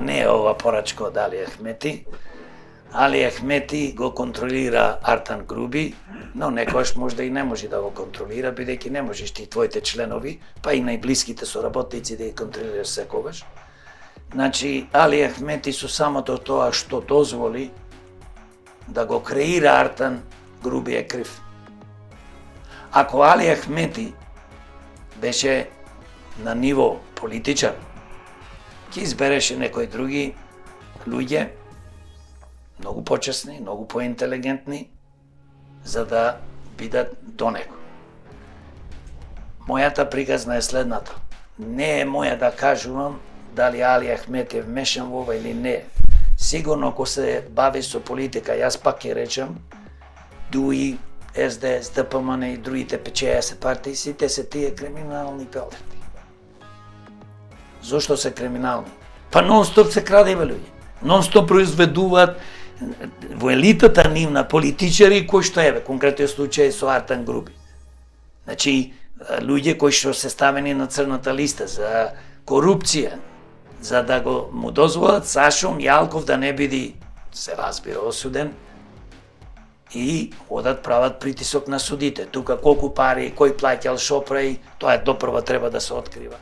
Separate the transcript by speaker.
Speaker 1: Не е ова порачка од Али Ахмети. Али Ахмети го контролира Артан Груби, но некојаш можда и не може да го контролира, бидејќи не можеш ти твоите членови, па и најблиските соработници да ги контролираш секогаш. Значи, Али Ахмети со самото тоа што дозволи да го креира Артан Груби е крив. Ако Али Ахмети беше на ниво политичар, ќе избереше некои други луѓе, многу почесни, многу поинтелигентни, за да бидат до него. Мојата приказна е следната. Не е моја да кажувам дали Али Ахмет е вмешан во ова или не. Сигурно ако се бави со политика, јас пак ќе речам, ДУИ, СДС, ДПМН и другите ПЧС партии, сите се тие криминални пелдерти. Зошто се криминални? Па нон-стоп се крадева луѓе. Нон-стоп произведуваат во елитата нивна политичари кои што еве, конкретниот случај со Артан Груби. Значи, луѓе кои што се ставени на црната листа за корупција, за да го му дозволат Сашо Мјалков да не биде, се разбира, осуден, и одат прават притисок на судите. Тука колку пари, кој плаќал, шо прави, тоа е допрва треба да се открива.